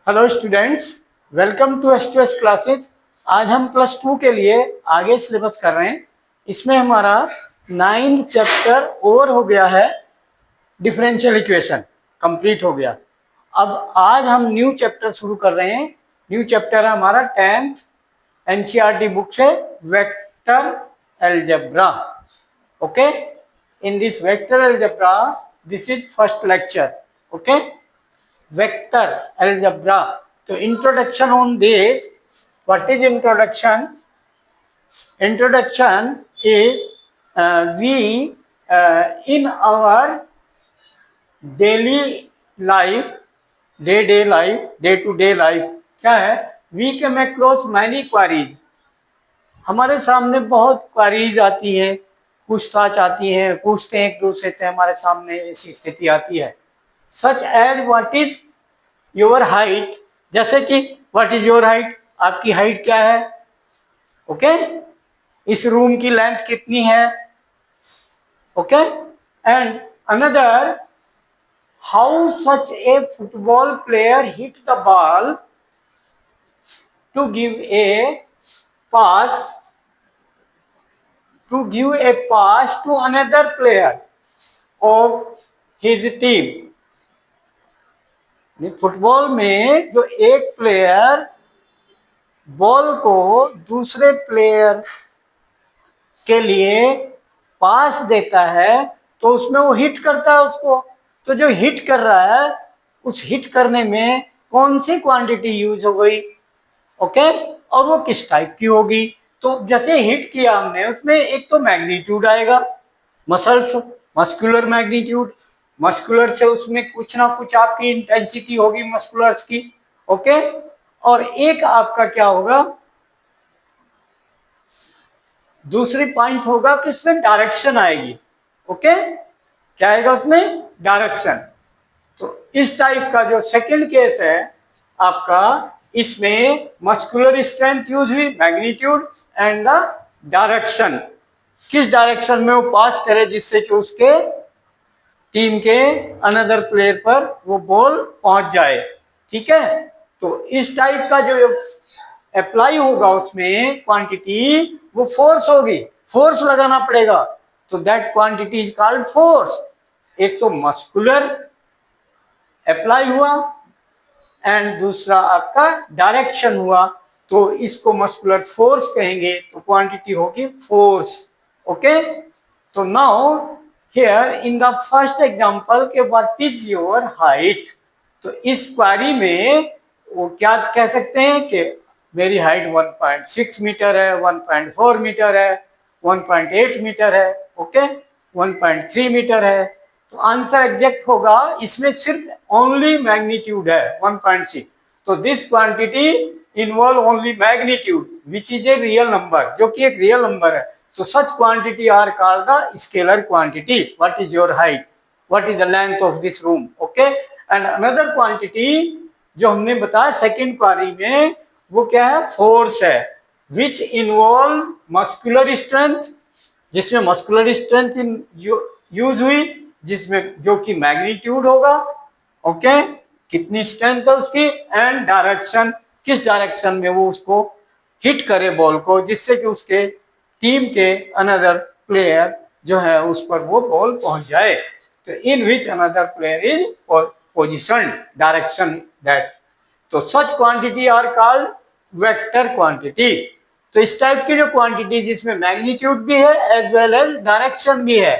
Hello students, welcome to S2S classes. आज हम +2 के लिए आगे सिलेबस कर रहे हैं। इसमें हमारा 9th चैप्टर ओवर हो गया है, डिफरेंशियल इक्वेशन कंप्लीट हो गया। अब आज हम न्यू चैप्टर शुरू कर रहे हैं। न्यू चैप्टर है हमारा 10th NCERT बुक से vector algebra. Okay, in this vector algebra this is first lecture. Okay, vector algebra. So introduction on this. What is introduction? Introduction is we in our daily life, day to day life क्या है? We come across many queries. हमारे सामने बहुत queries आती हैं, पूछताछ आती हैं, पूछते हैं एक दूसरे से, हमारे सामने ऐसी स्थिति आती है। Such as what is your height, जैसे कि व्हाट इज योर हाइट, आपकी हाइट क्या है। ओके, इस रूम की लेंथ कितनी है। Okay, and another how such a football player hit the ball to give a pass to another player of his team. Football में जो एक प्लेयर बॉल को दूसरे प्लेयर के लिए पास देता है तो उसमें वो हिट करता है उसको। तो जो हिट कर रहा है, उस हिट करने में कौन सी क्वांटिटी यूज हो गई। ओके, और वो किस टाइप की होगी। तो जैसे हिट किया हमने, उसमें एक तो मैग्नीट्यूड आएगा, मसल्स, मस्कुलर मैग्नीट्यूड, मस्कुलर से उसमें कुछ ना कुछ आपकी इंटेंसिटी होगी मस्कुलर्स की। ओके, और एक आपका क्या होगा, दूसरी पॉइंट होगा कि उसमें डायरेक्शन आएगी। ओके, क्या आएगा उसमें, डायरेक्शन। तो इस टाइप का जो सेकंड केस है आपका, इसमें मस्कुलर स्ट्रेंथ यूज हुई, मैग्नीट्यूड एंड द डायरेक्शन, किस डायरेक्शन में वो पास करे जिससे कि उसके टीम के अनदर प्लेयर पर वो बॉल पहुंच जाए। ठीक है, तो इस टाइप का जो अप्लाई होगा उसमें क्वांटिटी, वो फोर्स होगी, फोर्स लगाना पड़ेगा। तो that quantity is called force. एक तो मस्कुलर अप्लाई हुआ एंड दूसरा आपका डायरेक्शन हुआ, तो इसको मस्कुलर फोर्स कहेंगे, तो क्वांटिटी होगी फोर्स। ओके, तो now here in the first example के व्हाट इज योर हाइट, तो इस क्वेरी में वो क्या कह सकते हैं कि मेरी हाइट 1.6 मीटर है, 1.4 मीटर है, 1.8 मीटर है, ओके, 1.3 मीटर है। तो आंसर एग्जैक्ट होगा, इसमें सिर्फ ओनली मैग्नीट्यूड है 1.6। तो this quantity involve only magnitude which is a real number, जो कि एक रियल नंबर है। तो such quantity are called the scalar quantity. What is your height, what is the length of this room. Okay, and another quantity जो हमने बताया second query में, वो क्या है, फोर्स है, विच इन्वॉल्व मस्कुलर स्ट्रेंथ, जिसमें मस्कुलर स्ट्रेंथ यूज हुई, जिसमें जो कि मैग्नीट्यूड होगा। ओके, कितनी स्ट्रेंथ है उसकी, एंड डायरेक्शन, किस डायरेक्शन में वो उसको हिट करे बॉल को, जिससे कि उसके टीम के अनदर प्लेयर जो है उस पर वो बॉल पहुंच जाए। तो in which another player is position, direction that. तो such quantity are called vector quantity. तो इस टाइप की जो क्वांटिटी जिसमें मैग्नीट्यूड भी है एज वेल एज डायरेक्शन भी है,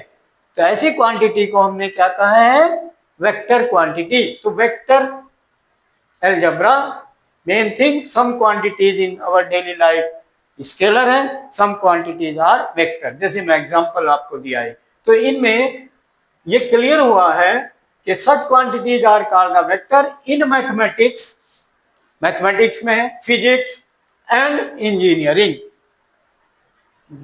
तो ऐसी क्वांटिटी को हमने क्या कहा है, वेक्टर क्वांटिटी। तो vector algebra main thing, some quantities in our daily life scalar है, सम क्वांटिटीज आर वेक्टर, जैसे मैं एग्जांपल आपको दिया है। तो इनमें ये क्लियर हुआ है कि such quantities are called vector in mathematics, mathematics में, physics and engineering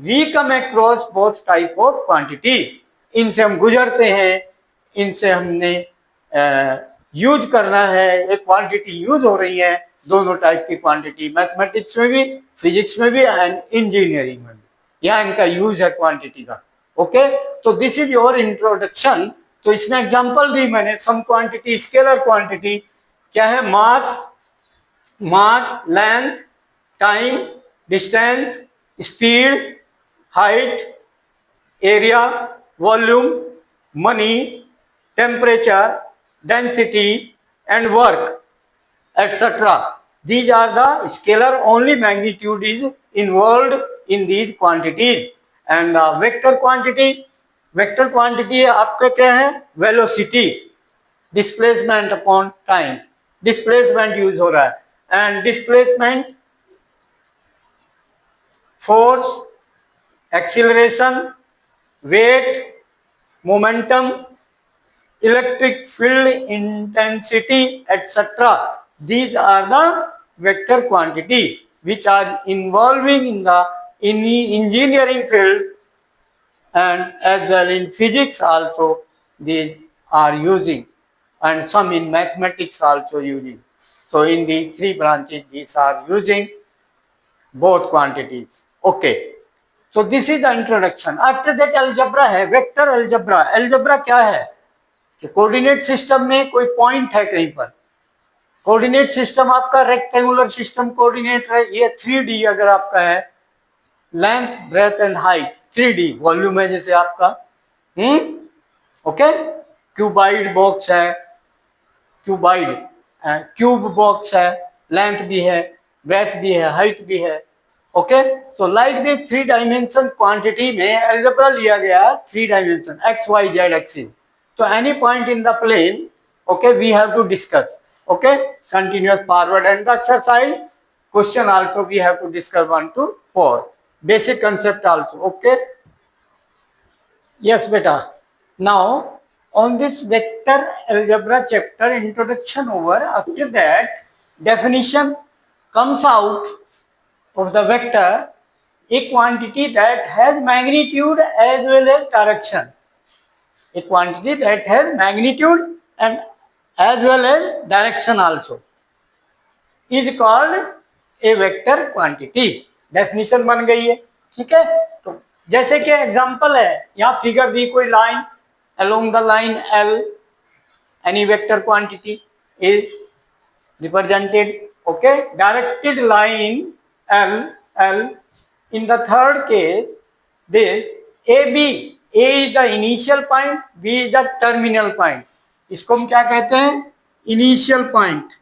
we come across both type of quantity. इनसे हम गुजरते हैं, इनसे हमने यूज करना है, एक क्वांटिटी यूज हो रही है, दोनों टाइप की क्वांटिटी, मैथमेटिक्स में भी, फिजिक्स में भी एंड इंजीनियरिंग में भी, यहाँ इनका यूज है क्वांटिटी का। ओके, तो दिस इज योर इंट्रोडक्शन तो इसमें एग्जांपल दी मैंने, सम क्वांटिटी, स्केलर क्वांटिटी क्या है, mass, length, time, distance, speed, height, area, volume, money, temperature, density, and work, etc. These are the scalar, only magnitude is involved in these quantities. And the vector quantity आपका क्या है, velocity, displacement upon time, displacement use हो रहा है, and displacement, force, acceleration, weight, momentum, electric field intensity, etc. These are the vector quantity which are involving in the engineering field, and as well in physics also these are using, and some in mathematics also using. So in these three branches these are using both quantities. Okay. So this is the introduction. After that algebra है, vector algebra. Algebra क्या है कि coordinate system में कोई point है कहीं पर, coordinate system आपका रेक्टेंगुलर सिस्टम कोऑर्डिनेट है, ये 3D अगर आपका है, length, breadth and height, 3D volume है जैसे आपका, ओके, क्यूबाइड बॉक्स है, क्यूब बॉक्स है, लेंथ भी है, ब्रेथ भी है, हाइट भी है, okay. So like this 3 dimension quantity में अलजेब्रा लिया गया 3 dimension x y z axis. तो any point in the plane, okay, we have to discuss, okay, continuous forward, and the exercise question also we have to discuss 1 to 4, basic concept also, okay. Yes beta. Now on this vector algebra chapter introduction over, after that definition comes out of the vector, a quantity that has magnitude as well as direction, a quantity that has magnitude and as well as direction also is called a vector quantity. Definition बन गई है, ठीक है. तो जैसे कि example है, यहाँ फिगर दी कोई line, along the line L any vector quantity is represented, okay, directed line L. In the third case this AB, A is the initial point, B is the terminal point. इसको हम क्या कहते हैं, initial point,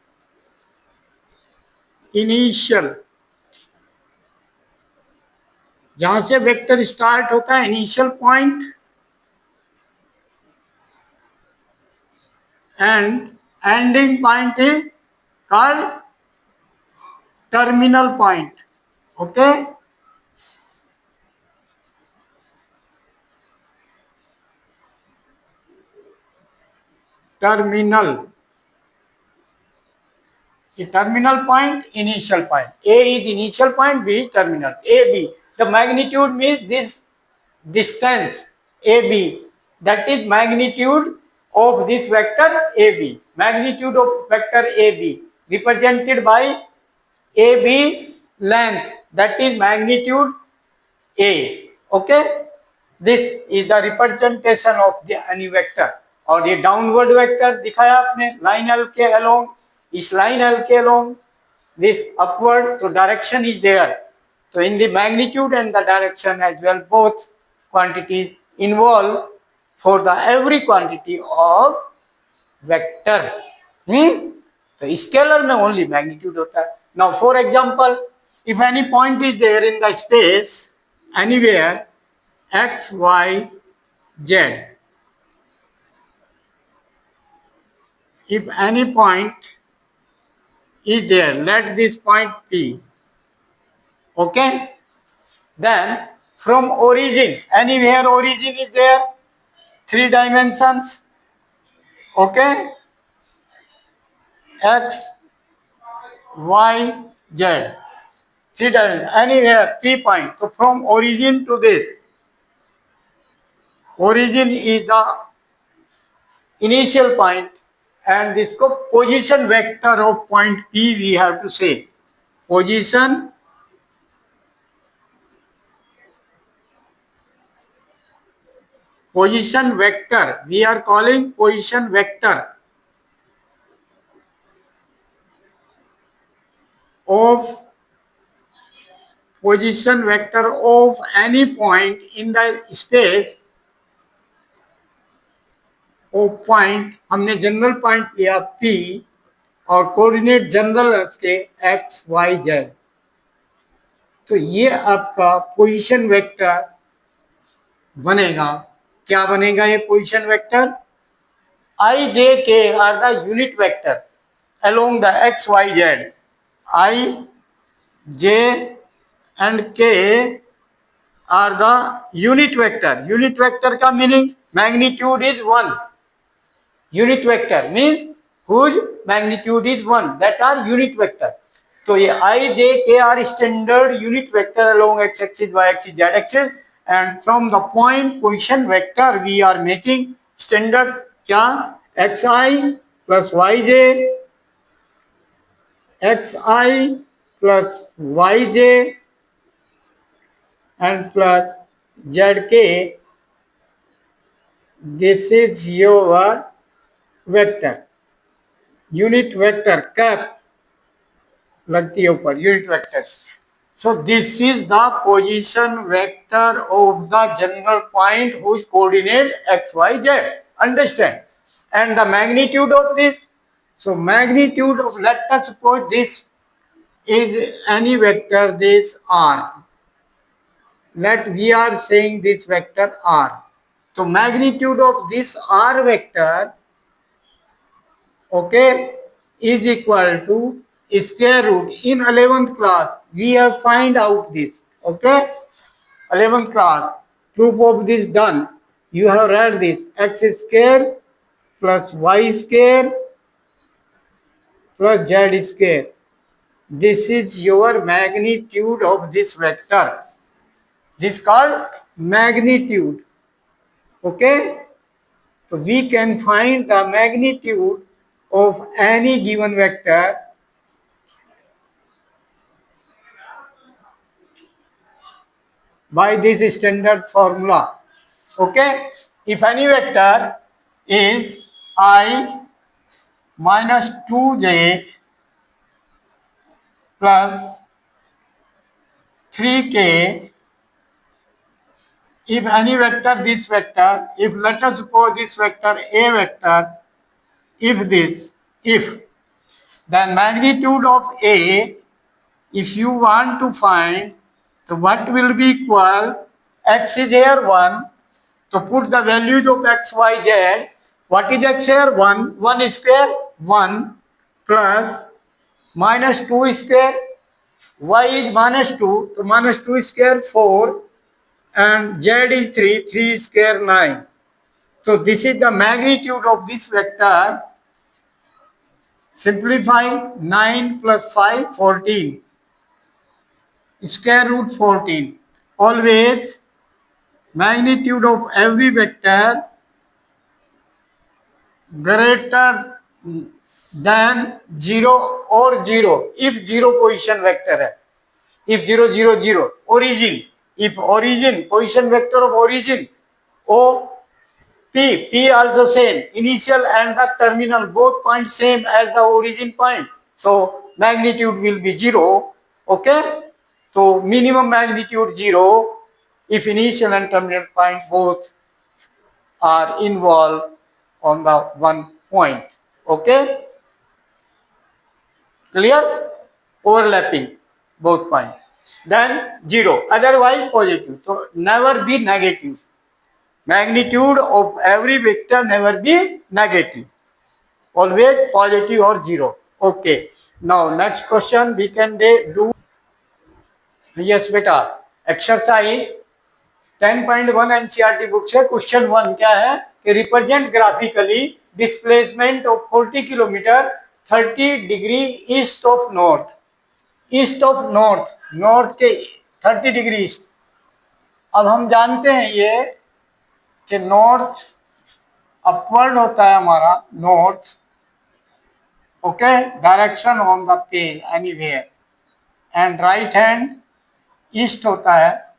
initial, जहां से vector start होता है initial point, and ending point is called terminal point, okay. Terminal, the terminal point, initial point. A is initial point, B is terminal. AB, the magnitude means this distance AB, that is magnitude of this vector AB, magnitude of vector AB represented by AB length, that is magnitude A, okay. This is the representation of the any vector. और ये downward vector दिखाया आपने, line L के along, इस line L के along, this upward, तो direction is there. तो in the magnitude and the direction as well both quantities involve for the every quantity of vector. तो स्केलर में only magnitude होता है. Now for example, if any point is there in the space anywhere x, y, z, if any point is there, let this point P, okay, then from origin, anywhere origin is there, 3 dimensions, okay, x, y, z, 3 dimensions, anywhere P point. So from origin to this, origin is the initial point, and this को position vector of point P we have to say, position position vector, we are calling position vector of any point in the space of point, हमने general point लिया P और coordinate general उसके x y z, तो ये आपका position vector बनेगा। क्या बनेगा ये position vector? I j k are the unit vector along the x y z. I j and k are the unit vector. Unit vector का meaning magnitude is 1. Unit vector means whose magnitude is 1, that are unit vector. तो ये I, J, K are standard unit vector along x axis, y axis, z axis, and from the point position vector we are making standard क्या? xi plus yj, xi plus yj and plus zk. This is your vector, unit vector cap लगती है ऊपर, unit vector. So this is the position vector of the general point whose coordinate x, y, z. Understand? And the magnitude of this. So magnitude of, let us suppose this is any vector, this r. Let we are saying this vector r. So magnitude of this r vector, okay, is equal to square root. In 11th class we have find out this, okay, 11th class proof of this done. You have read this, x square plus y square plus z square. This is your magnitude of this vector. This called magnitude, okay. So we can find the magnitude of any given vector by this standard formula, okay. If any vector is I minus 2j plus 3k, if any vector, this vector, if let us suppose this vector a vector, if then magnitude of a, if you want to find, so what will be equal? X is here 1, so put the values of x, y, z. What is x here? 1. 1 square 1 plus minus 2 square, y is minus 2, so minus 2 square 4, and z is 3, 3 square 9. So this is the magnitude of this vector. Simplify 9 plus 5, 14. Square root 14. Always magnitude of every vector greater than 0 or 0 if 0 position vector है. If 0 0 0 origin, if origin position vector of origin O P also same, initial and the terminal both points same as the origin point, so magnitude will be 0, okay. So minimum magnitude 0 if initial and terminal point both are involved on the one point, okay. Clear? Overlapping both points, then 0, otherwise positive. So never be negative. Magnitude of every vector never be negative, always positive or 0, okay. Now next question we can do. Yes beta, exercise 10.1 NCERT book से question 1 क्या है कि represent graphically displacement of 40 kilometre 30 degree east of north. East of north, north के 30 degree east. अब हम जानते हैं ये कि नॉर्थ अपवर्ड होता है हमारा, north, okay, direction on the page anywhere, and right hand east होता है.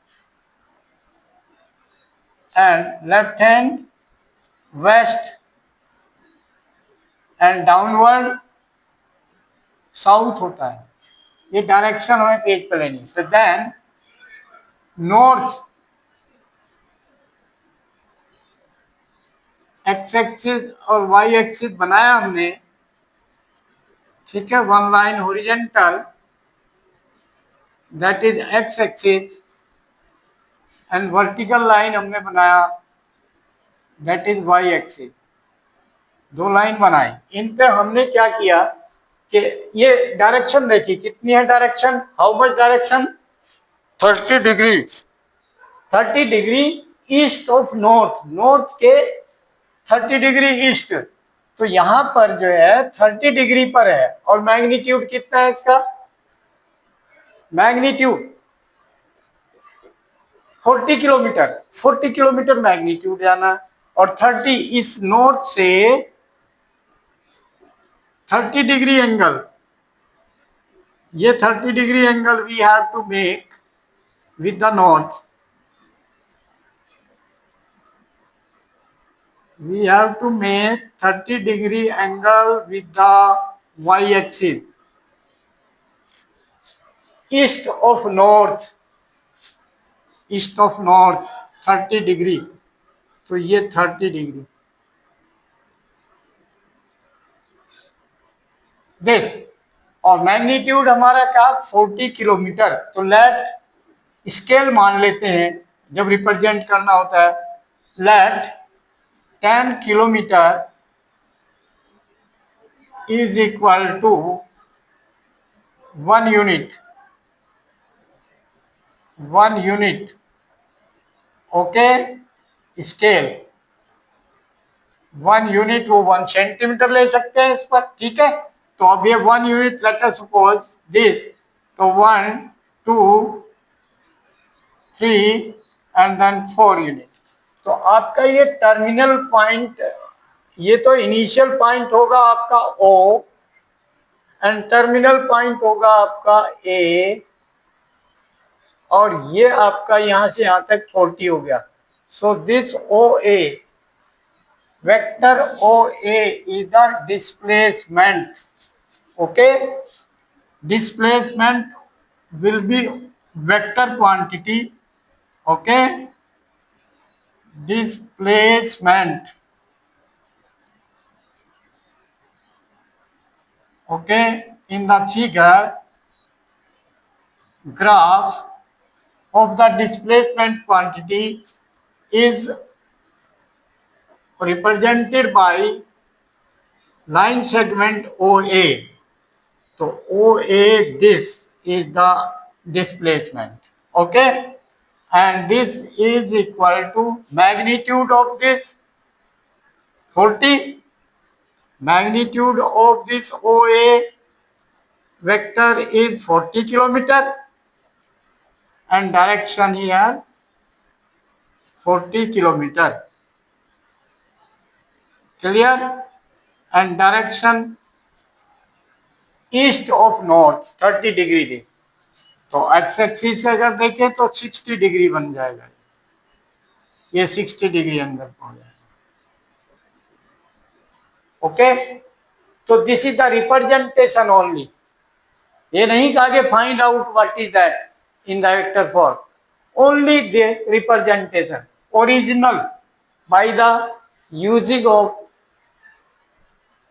And left hand west and downward south होता है, ये डायरेक्शन हमें पेज पे लेनी। तो देन नॉर्थ एक्स एक्सिस और वाई एक्सिस बनाया हमने, ठीक है, one line horizontal that is x axis and vertical line हमने बनाया दैट इज वाई एक्सिस। दो लाइन बनाई, इन पे हमने क्या किया कि ये डायरेक्शन देखिए कितनी है direction, how much direction, 30 degree, 30 degree east of north, north के 30 डिग्री ईस्ट। तो यहां पर जो है 30 डिग्री पर है और मैग्नीट्यूड कितना है इसका, मैग्नीट्यूड 40 किलोमीटर, 40 किलोमीटर मैग्नीट्यूड जाना। और 30 इस नॉर्थ से 30 डिग्री एंगल, ये 30 degree angle we have to make with the north, we have to make 30 degree angle with the y-axis east of north, east of north 30 degree. तो ये 30 degree this, और magnitude हमारा क्या 40 kilometre. तो late scale मान लेते हैं जब रिप्रेजेंट करना होता है, let 10 kilometre is equal to 1 unit, 1 unit, ओके, स्केल 1 यूनिट वो 1 सेंटीमीटर ले सकते हैं इस पर, ठीक है। तो अब ये 1 unit let us suppose this, तो 1 2 3 एंड देन 4 यूनिट। तो आपका ये टर्मिनल पॉइंट, ये तो इनिशियल पॉइंट होगा आपका O एंड टर्मिनल पॉइंट होगा आपका A, और ये आपका यहां से यहां तक 40 हो गया। So this OA, vector OA is the displacement, okay. Displacement will be vector quantity, okay, displacement, okay, in the figure graph of the displacement quantity is represented by line segment OA। तो OA this is the displacement, okay, and this is equal to magnitude of this 40, magnitude of this OA vector is 40 kilometer and direction here 40 kilometer, clear, and direction east of north 30 degree दी। तो x axis से अगर देखें तो 60 degree बन जाएगा, ये 60 degree अंदर पहुंच जाएगा, ओके। तो this is the representation only, ये नहीं कहा कि find out what is that in the vector form, only this representation original by the using of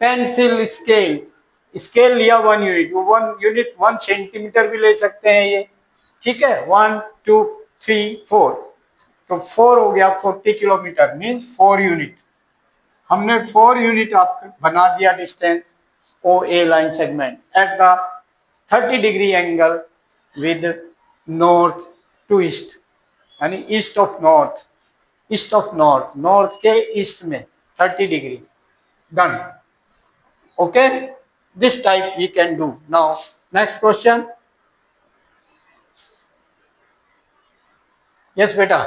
pencil scale. Scale लिया 1 यूनिट, वो 1 यूनिट 1 सेंटीमीटर भी ले सकते हैं ये, ठीक है। 1 2 3 4, तो 4 हो गया 40 किलोमीटर मीन्स 4 यूनिट। हमने 4 यूनिट आपको बना दिया distance OA line segment at the 30 degree angle with north to east, यानी east of north, east of north, north के ईस्ट में 30 degree, done, okay. This type we can do. Now next question. Yes beta,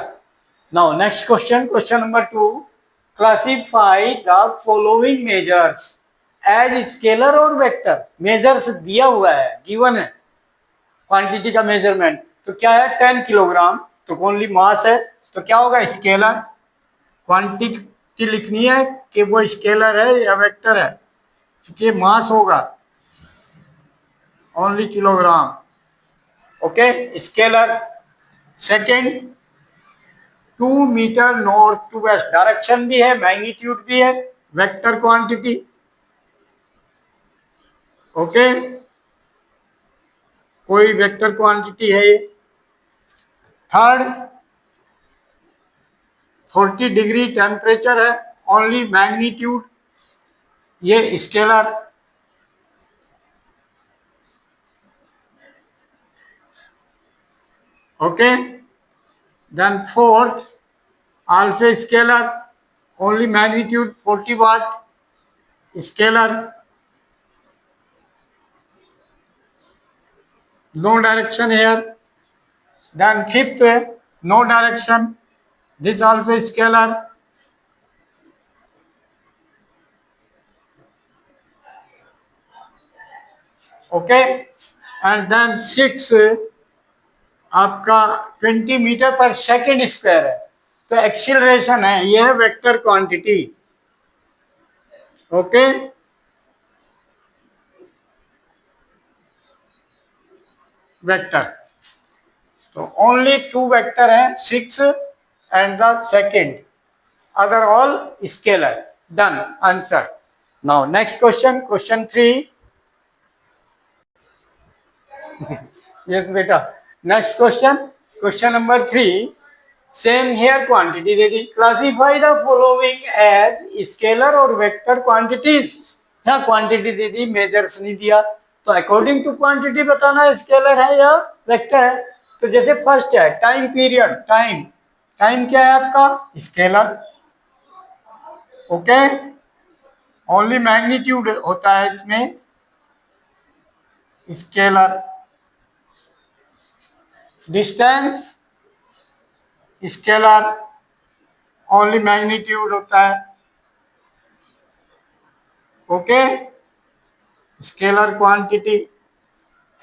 now next question, question number 2, classify the following measures as scalar or vector। measures दिया हुआ है, given है quantity का measurement, तो क्या है 10 kilogram, तो only मास है, तो क्या होगा स्केलर, क्वांटिटी लिखनी है कि वो स्केलर है या वेक्टर है, क्योंकि मास होगा only kilogram. Okay, scalar. Second, 2 metre north to west, direction भी है, मैग्नीट्यूड भी है, वेक्टर क्वांटिटी। ओके, कोई वेक्टर क्वांटिटी है ये। थर्ड, 40 डिग्री टेम्परेचर है, ओनली मैग्नीट्यूड, ये scalar. Okay, then fourth, also scalar, only magnitude 40 watt, scalar, no direction here. Then fifth, no direction, this also scalar. Okay, and then six, आपका 20 metre पर second square है, तो acceleration है, यह है vector quantity. Okay, vector, तो only 2 vector है, 6 and the second, other all scalar. Done, answer. Now next question, question 3। Yes बेटा, next question, question number 3। Same here quantity दे दी, classify the following as scalar और vector quantities. यहाँ quantity दे दी, measures नहीं दिया, तो अकॉर्डिंग टू क्वांटिटी बताना स्केलर है या वेक्टर है। तो जैसे फर्स्ट है टाइम पीरियड, टाइम, टाइम क्या है आपका, स्केलर। ओके, ओनली मैग्नीट्यूड होता है इसमें, scalar. Distance, scalar, only magnitude होता है। Okay, scalar quantity.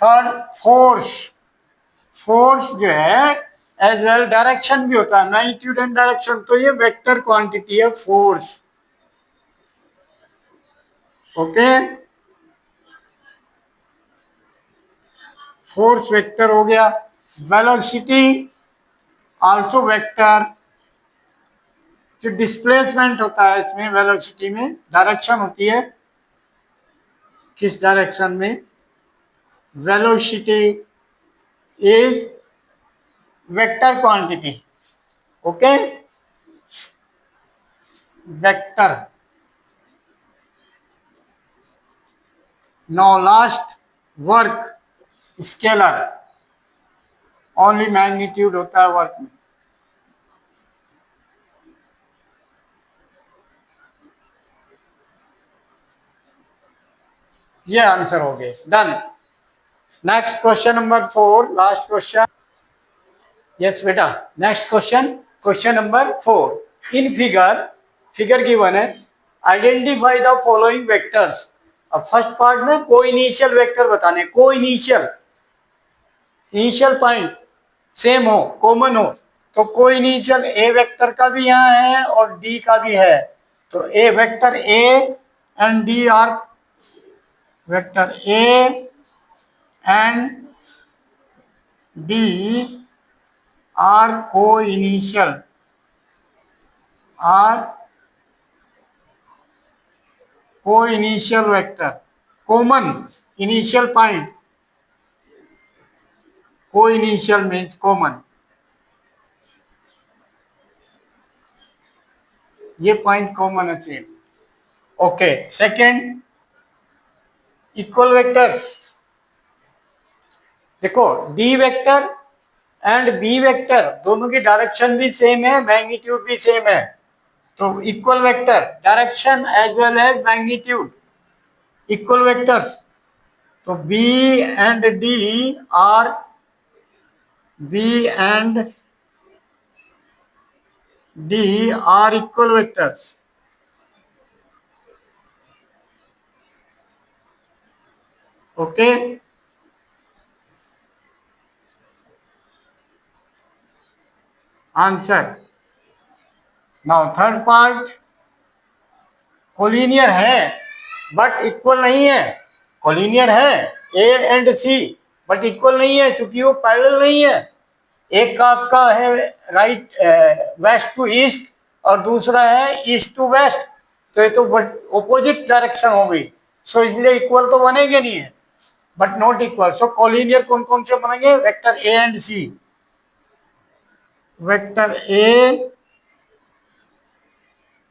Third, force, force जो है एज वेल डायरेक्शन भी होता है, मैग्नीट्यूड एंड डायरेक्शन, तो ये वेक्टर क्वांटिटी है, फोर्स। ओके, फोर्स वेक्टर हो गया। वेलोसिटी आल्सो वेक्टर, जो डिस्प्लेसमेंट होता है इसमें, वेलोसिटी में डायरेक्शन होती है, किस डायरेक्शन में, velocity is vector quantity. Okay, vector. Now last, work, scalar, only magnitude होता है वर्क में। ये आंसर हो गए, done. Next question number 4, last question. Yes बेटा, next question, question number 4। In figure, figure given है, आइडेंटिफाई द फॉलोइंग वेक्टर्स। अब first part में को इनिशियल वेक्टर बताने, coinitial, initial point same हो, कॉमन हो, तो को इनिशियल ए vector का भी यहाँ है और डी का भी है, तो a vector A and D are, vector A and D are coinitial, are coinitial vector, common initial point, coinitial means common, ये पॉइंट कॉमन है same. Okay, second, equal vectors. देखो d vector and b vector दोनों की direction भी same है, magnitude भी same है, तो equal vector, direction as well as magnitude, equal vectors. तो B and D are, B and D are equal vectors. Okay, answer, now third part, collinear है but equal नहीं है। Collinear है A and C but equal नहीं है, क्योंकि वो parallel नहीं है। एक का आपका है राइट वेस्ट टू ईस्ट और दूसरा है ईस्ट टू वेस्ट, तो ये तो ऑपोजिट डायरेक्शन हो गई। सो इसलिए इक्वल तो बनेंगे नहीं है, but not equal. So collinear कौन कौन से बनेंगे? Vector A and C, vector A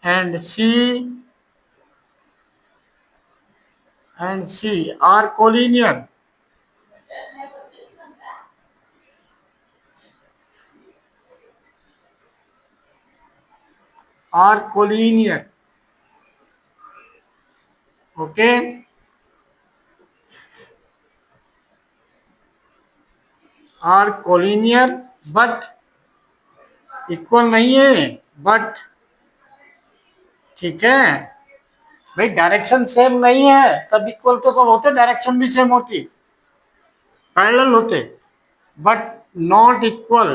and C are collinear. are collinear. Okay, are collinear but equal नहीं है। बट ठीक है भाई, डायरेक्शन सेम नहीं है तब इक्वल तो सब होते, डायरेक्शन भी सेम होती, पैरेलल होते, बट नॉट इक्वल।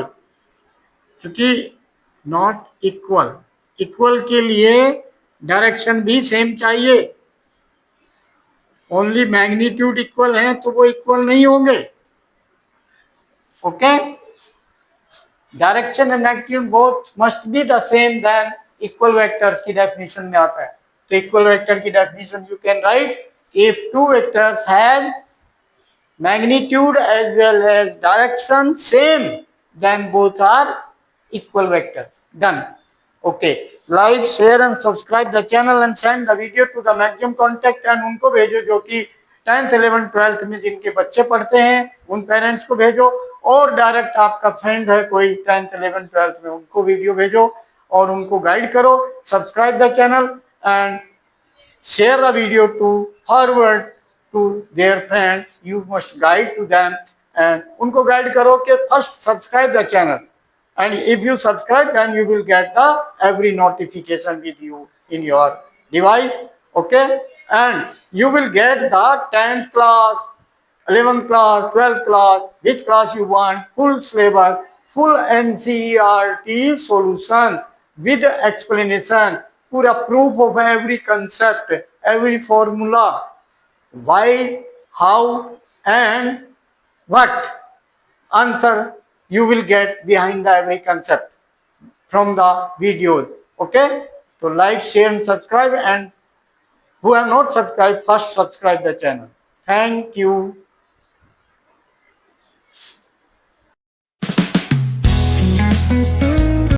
क्योंकि नॉट इक्वल, इक्वल के लिए डायरेक्शन भी सेम चाहिए। ओनली मैग्नीट्यूड इक्वल है तो वो इक्वल नहीं होंगे। Okay, direction and magnitude both must be the same, than equal vectors की डेफिनेशन में आता है। तो इक्वल वेक्टर की definition you can write, if two vectors have magnitude as well as direction same, then both are equal vectors. Done. Okay, like, share and subscribe the channel and send the video to the maximum contact, and उनको भेजो जो कि 10th 11th 12th में जिनके बच्चे पढ़ते हैं उन पेरेंट्स को भेजो, और डायरेक्ट आपका फ्रेंड है कोई 10th 11th 12th में, उनको वीडियो भेजो और उनको गाइड करो। Subscribe the channel and share the video to forward to their friends. You must guide to them and उनको guide करो कि first subscribe the channel, and if you subscribe then you will get the every notification with you in your device. Okay, and you will get the 10th class, 11th class, 12th class, which class you want, full syllabus, full NCERT solution with explanation, पूरा proof of every concept, every formula, why, how and what answer you will get behind the every concept from the videos. Okay, so like, share and subscribe, and who have not subscribed, first subscribe the channel. Thank you.